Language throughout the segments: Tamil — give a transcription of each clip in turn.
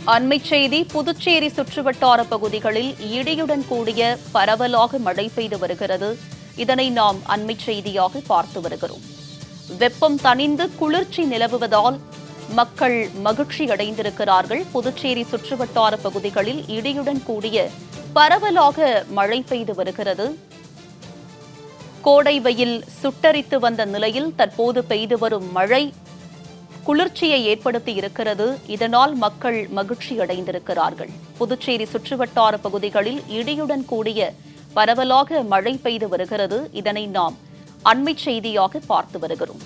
அண்மைச் செய்தி புதுச்சேரி சுற்றுவட்டார பகுதிகளில் இடியுடன் கூடிய பரவலாக மழை பெய்து வருகிறது. இதனை நாம் அண்மைச் செய்தியாக பார்த்து வருகிறோம். வெப்பம் தணிந்து குளிர்ச்சி நிலவுவதால் மக்கள் மகிழ்ச்சி அடைந்திருக்கிறார்கள். புதுச்சேரி சுற்றுவட்டார பகுதிகளில் இடியுடன் கூடிய பரவலாக மழை பெய்து வருகிறது. கோடை வெயில் சுட்டரித்து வந்த நிலையில் தற்போது பெய்து வரும் மழை குளிர்ச்சியை ஏற்படுத்தி இருக்கிறது. இதனால் மக்கள் மகிழ்ச்சி அடைந்திருக்கிறார்கள். புதுச்சேரி சுற்றுவட்டார பகுதிகளில் இடியுடன் கூடிய பரவலாக மழை பெய்து வருகிறது. இதனை நாம் அண்மைச் செய்தியாக பார்த்து வருகிறோம்.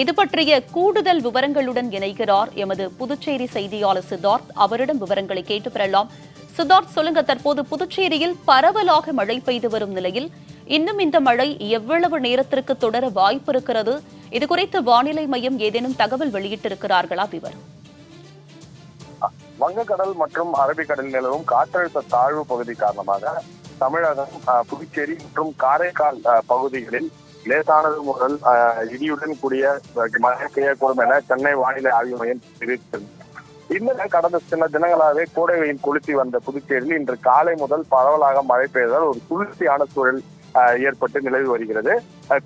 இது பற்றிய கூடுதல் விவரங்களுடன் இணைகிறார் எமது புதுச்சேரி செய்தியாளர் சித்தார்த். அவரிடம் விவரங்களை கேட்டு பெறலாம். சித்தார்த், சொல்லுங்க, தற்போது புதுச்சேரியில் பரவலாக மழை பெய்து வரும் நிலையில் இன்னும் இந்த மழை எவ்வளவு நேரத்திற்கு தொடர வாய்ப்பு இருக்கிறது? இதுகுறித்து வானிலை மையம் ஏதேனும் தகவல் வெளியிட்டிருக்கிறார்களா? விவரம். வங்கக்கடல் மற்றும் அரபிக்கடல் நிலவும் காற்றழுத்த தாழ்வு பகுதி காரணமாக தமிழகம், புதுச்சேரி மற்றும் காரைக்கால் பகுதிகளில் லேசானது முதல் இடியுடன் கூடிய மழை பெய்யக்கூடும் என சென்னை வானிலை ஆய்வு மையம் தெரிவித்தது. இந்நிலை கடந்த சில தினங்களாகவே கோடை வெயில் கொளுத்தி வந்த புதுச்சேரியில் இன்று காலை முதல் பரவலாக மழை பெய்ததால் ஒரு குளிர்ச்சியான சூழல் ஏற்பட்டு நிலவி வருகிறது.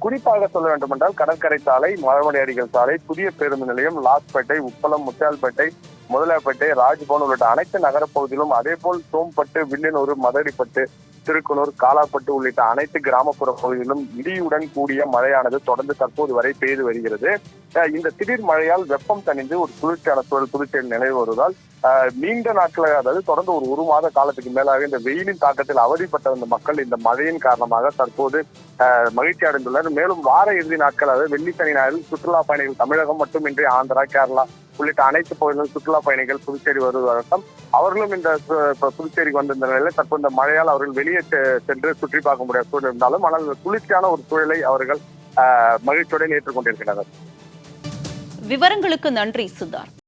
குறிப்பாக சொல்ல வேண்டுமென்றால் கடற்கரை சாலை, மழமலை அடிகள் சாலை, புதிய பேருந்து நிலையம், லாஸ்பேட்டை, உப்பளம், முத்தியால்பேட்டை, முதலாப்பேட்டை, ராஜ்பவன் உள்ளிட்ட அனைத்து நகரப்பகுதியிலும், அதேபோல் சோம்பட்டு, வில்லியனூர், மதடிப்பட்டு, திருக்குனூர், காலாப்பட்டு உள்ளிட்ட அனைத்து கிராமப்புற பகுதிகளிலும் இடியுடன் கூடிய மழையானது தொடர்ந்து தற்போது வரை பெய்து வருகிறது. இந்த திடீர் மழையால் வெப்பம் தணிந்து ஒரு குளிர்ச்சியான சூழல் புதுச்சேரி நிலவி வருவதால் நீண்ட நாட்களாக, அதாவது தொடர்ந்து ஒரு மாத காலத்துக்கு மேலாக இந்த வெயிலின் தாக்கத்தில் அவதிப்பட்ட வந்த மக்கள் இந்த மழையின் காரணமாக தற்போது மகிழ்ச்சி அடைந்துள்ளனர். மேலும் வார இறுதி நாட்கள், அதாவது வெள்ளி சனி ஞாயிறு சுற்றுலா பயணிகள் தமிழகம் மட்டுமின்றி ஆந்திரா, கேரளா உள்ளிட்ட அனைத்து பகுதிகளிலும் சுற்றுலா பயணிகள் புதுச்சேரி வருவதாகவும் அவர்களும் இந்த புதுச்சேரிக்கு வந்திருந்த நிலையில் தற்போது இந்த மழையால் அவர்கள் வெளியே சென்று சுற்றி பார்க்க முடியாத சூழல் இருந்தாலும் ஆனால் குளிர்ச்சியான ஒரு சூழலை அவர்கள் மகிழ்ச்சியுடன் ஏற்றுக்கொண்டிருக்கிறார்கள். விவரங்களுக்கு நன்றி சித்தார்த்.